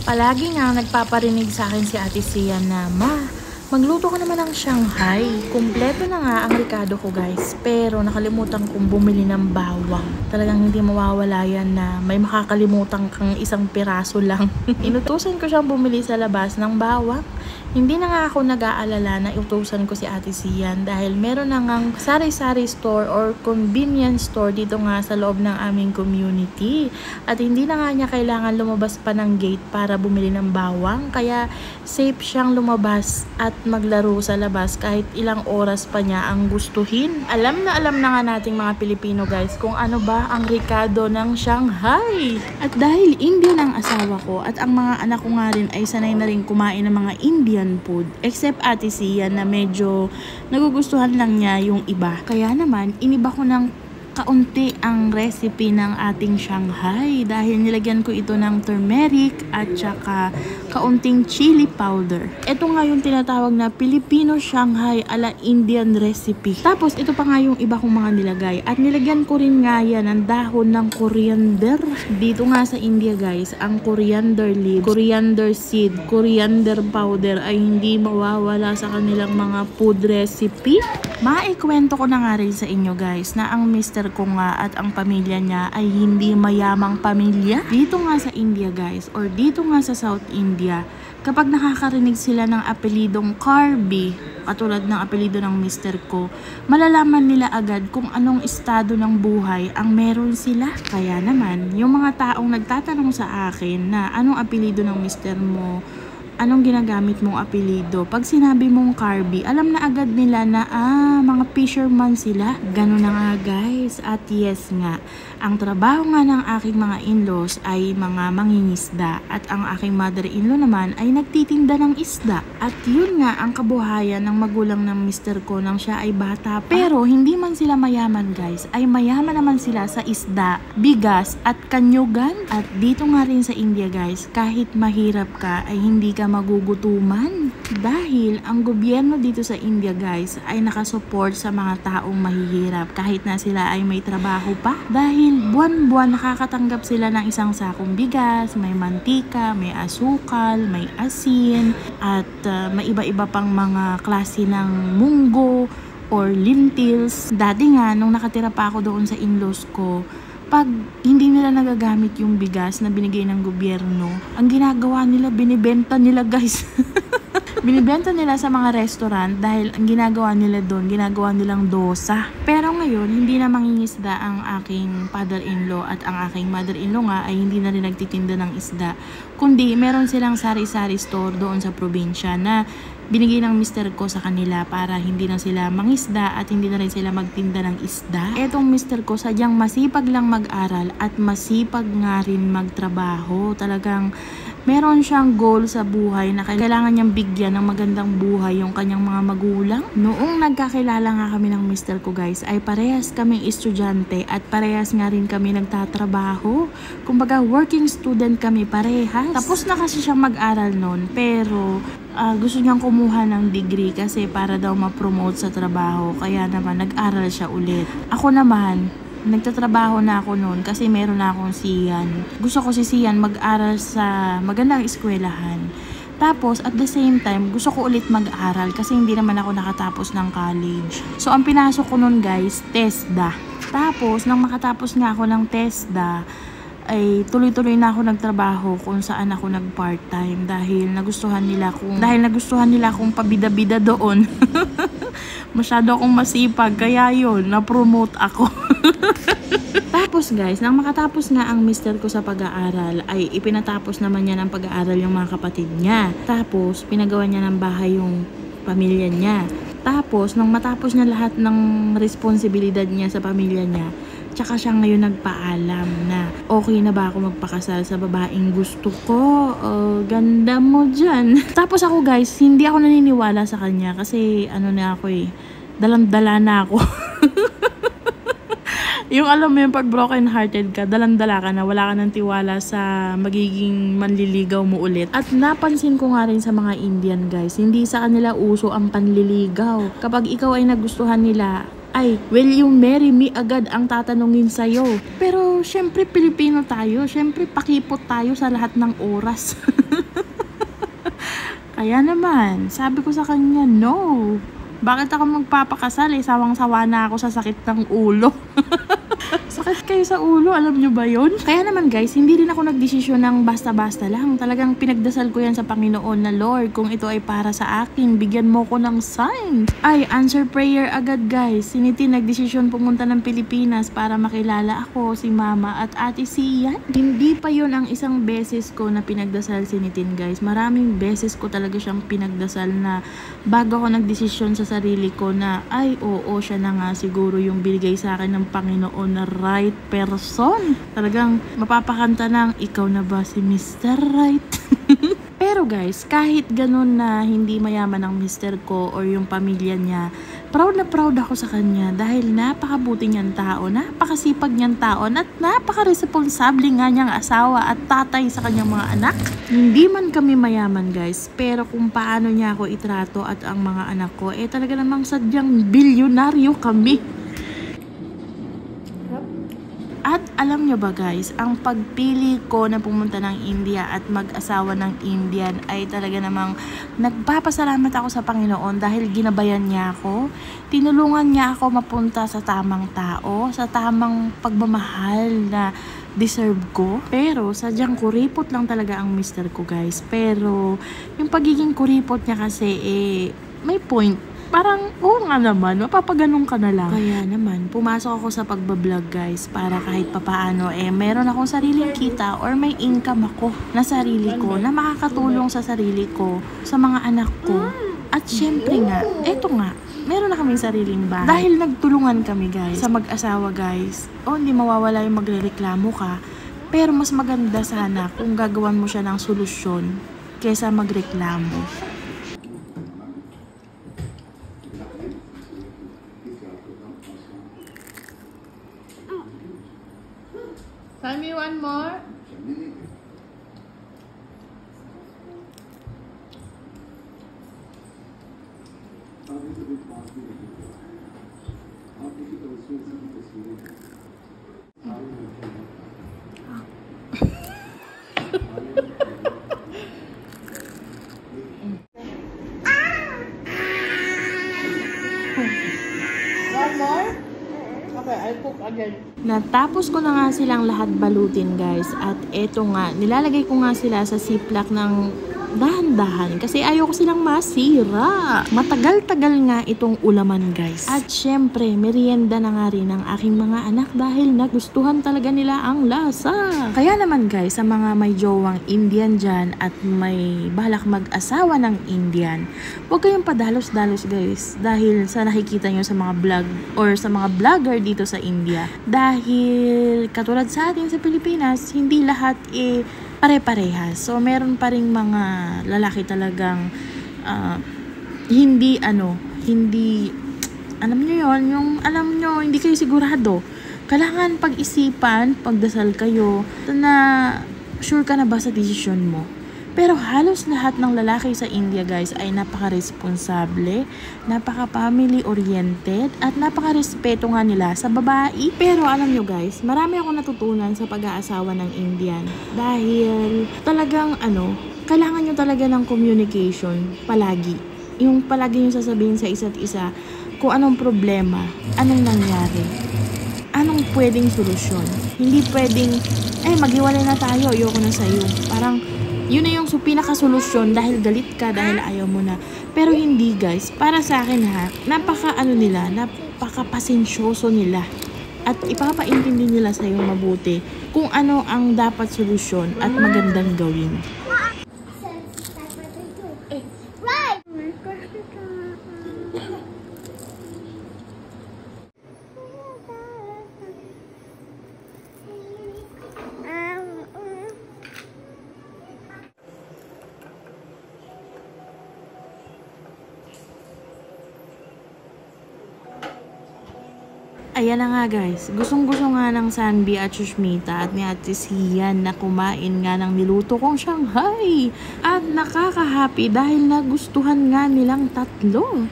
Palagi nga nagpaparinig sa akin si Ate Sian na, "Ma, magluto ka naman ng Shanghai." Kumpleto na nga ang rekado ko guys, pero nakalimutan kong bumili ng bawang. Talagang hindi mawawala yan na may makakalimutan kang isang piraso lang. Inutusan ko siyang bumili sa labas ng bawang. Hindi na nga ako nag-aalala na utusan ko si Ate Sian dahil meron na ngang sari-sari store or convenience store dito nga sa loob ng aming community. At hindi na nga niya kailangan lumabas pa ng gate para bumili ng bawang. Kaya safe siyang lumabas at maglaro sa labas kahit ilang oras pa niya ang gustuhin. Alam na nga nating mga Pilipino guys kung ano ba ang rekado ng Shanghai. At dahil Indian ang asawa ko at ang mga anak ko nga rin ay sanay na rin kumain ng mga Indian food, except Ate Sian na medyo nagugustuhan lang niya yung iba. Kaya naman, iniba ko ng kaunti ang recipe ng ating Shanghai dahil nilagyan ko ito ng turmeric at saka kaunting chili powder. Ito nga yung tinatawag na Filipino Shanghai ala Indian recipe. Tapos ito pa nga yung iba kong mga nilagay at nilagyan ko rin nga yan ng dahon ng coriander. Dito nga sa India guys, ang coriander leaves, coriander seed, coriander powder ay hindi mawawala sa kanilang mga food recipe. Maikwento ko na nga rin sa inyo guys na ang mister ko nga at ang pamilya niya ay hindi mayamang pamilya. Dito nga sa India guys, or dito nga sa South India, kapag nakakarinig sila ng apelidong Carby, katulad ng apelido ng mister ko, malalaman nila agad kung anong estado ng buhay ang meron sila. Kaya naman, yung mga taong nagtatanong sa akin na anong apelido ng mister mo, anong ginagamit mong apelido, pag sinabi mong Carby, alam na agad nila na mga fisherman sila. Ganun na nga guys. At yes nga, ang trabaho nga ng aking mga in-laws ay mga mangingisda at ang aking mother-in-law naman ay nagtitinda ng isda. At yun nga ang kabuhayan ng magulang ng mister ko nang siya ay bata pa. Pero hindi man sila mayaman guys, ay mayaman naman sila sa isda, bigas at kanyugan. At dito nga rin sa India guys, kahit mahirap ka ay hindi ka magugutuman dahil ang gobyerno dito sa India guys ay nakasupport sa mga taong mahihirap kahit na sila ay may trabaho pa, dahil buwan-buwan nakakatanggap sila ng isang sakong bigas, may mantika, may asukal, may asin at may iba-iba pang mga klase ng munggo or lentils. Dati nga nung nakatira pa ako doon sa in-laws ko, pag hindi nila nagagamit yung bigas na binigay ng gobyerno, ang ginagawa nila, binibenta nila guys. Binibenta nila sa mga restaurant dahil ang ginagawa nila doon, ginagawa nilang dosa. Pero ngayon, hindi na mangingisda ang aking father-in-law at ang aking mother-in-law nga ay hindi na rin nagtitinda ng isda. Kundi meron silang sari-sari store doon sa probinsya na binigay ng mister ko sa kanila para hindi na sila mangisda at hindi na rin sila magtinda ng isda. Etong mister ko sadyang masipag lang mag-aral at masipag nga rin magtrabaho. Talagang meron siyang goal sa buhay na kailangan niyang bigyan ng magandang buhay yung kanyang mga magulang. Noong nagkakilala nga kami ng mister ko guys, ay parehas kaming estudyante at parehas nga rin kami nagtatrabaho. Kumbaga working student kami parehas. Tapos na kasi siyang mag-aral noon, pero gusto niyang kumuha ng degree kasi para daw ma-promote sa trabaho. Kaya naman nag-aral siya ulit. Ako naman, nagtatrabaho na ako noon kasi meron na akong Sian. Gusto ko si Sian mag-aral sa magandang eskwelahan. Tapos at the same time, gusto ko ulit mag-aral kasi hindi naman ako nakatapos ng college. So ang pinasok ko noon guys, TESDA. Tapos nang makatapos nga ako ng TESDA, ay tuloy-tuloy na ako nagtrabaho kung saan ako nag-part-time dahil nagustuhan nila akong pabida-bida doon. Masyado akong masipag, kaya yun, na-promote ako. Tapos guys, nang makatapos nga ang mister ko sa pag-aaral, ay ipinatapos naman niya ng pag-aaral yung mga kapatid niya. Tapos, pinagawa niya ng bahay yung pamilya niya. Tapos, nang matapos niya lahat ng responsibilidad niya sa pamilya niya, tsaka siya ngayon nagpaalam na okay na ba ako magpakasal sa babaeng gusto ko. Ganda mo dyan. Tapos ako guys, hindi ako naniniwala sa kanya kasi na ako dalang-dala na ako. Yung alam mo yung pag broken hearted ka, dalang-dala ka na, wala ka ng tiwala sa magiging manliligaw mo ulit. At napansin ko nga rin sa mga Indian guys, hindi sa kanila uso ang panliligaw. Kapag ikaw ay nagustuhan nila, ay, will you marry me agad ang tatanungin sa'yo. Pero, syempre, Pilipino tayo. Syempre, pakipot tayo sa lahat ng oras. Kaya naman, sabi ko sa kanya, no. Bakit ako magpapakasal? Sawang-sawa na ako sa sakit ng ulo. Sakit kayo sa ulo, alam nyo ba yun? Kaya naman guys, hindi rin ako nagdesisyon ng basta-basta lang. Talagang pinagdasal ko yan sa Panginoon na Lord, kung ito ay para sa akin, bigyan mo ko ng sign. Ay, answer prayer agad guys. Si Nitin nagdesisyon pumunta ng Pilipinas para makilala ako, si Mama at Ate Sian. Hindi pa yun ang isang beses ko na pinagdasal si Nitin guys. Maraming beses ko talaga siyang pinagdasal na bago ako nagdesisyon sa sarili ko na ay oo, siya na nga siguro yung binigay sa akin ng Panginoon na right person. Talagang mapapakanta ng ikaw na ba si Mr. Right? Pero guys, kahit ganun na hindi mayaman ang mister ko or yung pamilya niya, proud na proud ako sa kanya dahil napakabuti niyang tao, napakasipag niyang tao, at napaka-responsable nga niyang asawa at tatay sa kanyang mga anak. Hindi man kami mayaman guys, pero kung paano niya ako itrato at ang mga anak ko, talaga namang sadyang bilyonaryo kami. At alam nyo ba guys, ang pagpili ko na pumunta ng India at mag-asawa ng Indian ay talaga namang nagpapasalamat ako sa Panginoon dahil ginabayan niya ako. Tinulungan niya ako mapunta sa tamang tao, sa tamang pagmamahal na deserve ko. Pero sadyang kuripot lang talaga ang mister ko guys. Pero yung pagiging kuripot niya kasi may point. Parang, oo nga naman, mapapaganong ka na lang. Kaya naman, pumasok ako sa pagbablog guys, para kahit papaano, meron akong sariling kita or may income ako na sarili ko, na makakatulong sa sarili ko, sa mga anak ko. At syempre nga, eto nga, meron na kaming sariling bahay. Dahil nagtulungan kami guys, sa mag-asawa guys, hindi mawawala yung magrereklamo ka, pero mas maganda sana kung gagawan mo siya ng solusyon kesa magreklamo. Tell me one more. One more? Okay, I'll cook again. Natapos ko na nga silang lahat balutin guys. At eto nga, nilalagay ko nga sila sa ziplock ng dahan-dahan kasi ayaw ko silang masira. Matagal-tagal nga itong ulaman guys. At syempre, merienda na nga rin ng aking mga anak dahil nagustuhan talaga nila ang lasa. Kaya naman guys, sa mga may jowang Indian dyan at may balak mag-asawa ng Indian, huwag kayong padalos-dalos guys dahil sa nakikita nyo sa mga vlog or sa mga vlogger dito sa India. Dahil katulad sa atin sa Pilipinas, hindi lahat pare-parehas. So, meron pa ring mga lalaki talagang hindi, alam nyo yun, yung alam nyo, hindi kayo sigurado. Kailangan pag-isipan, pagdasal kayo, na sure ka na ba sa decision mo. Pero halos lahat ng lalaki sa India guys ay napaka-responsable, napaka-family oriented, at napaka-respeto nga nila sa babae. Pero alam nyo guys, marami ako natutunan sa pag-aasawa ng Indian. Dahil talagang kailangan nyo talaga ng communication palagi. Yung palagi nyo sasabihin sa isa't isa kung anong problema, anong nangyari, anong pwedeng solusyon. Hindi pwedeng, maghiwalay na tayo, ayoko na sa'yo. Parang, yun na yung pinaka-solusyon dahil galit ka, dahil ayaw mo na. Pero hindi guys, para sa akin napaka-pasensyoso nila. At ipapaintindi nila sa'yo mabuti kung ano ang dapat solusyon at magandang gawin. Ayan na nga guys, gustong-gusto nga ng Sanbi at Sushmita at ni Ate Sian na kumain nga ng niluto kong Shanghai. At nakaka-happy dahil nagustuhan nga nilang tatlo.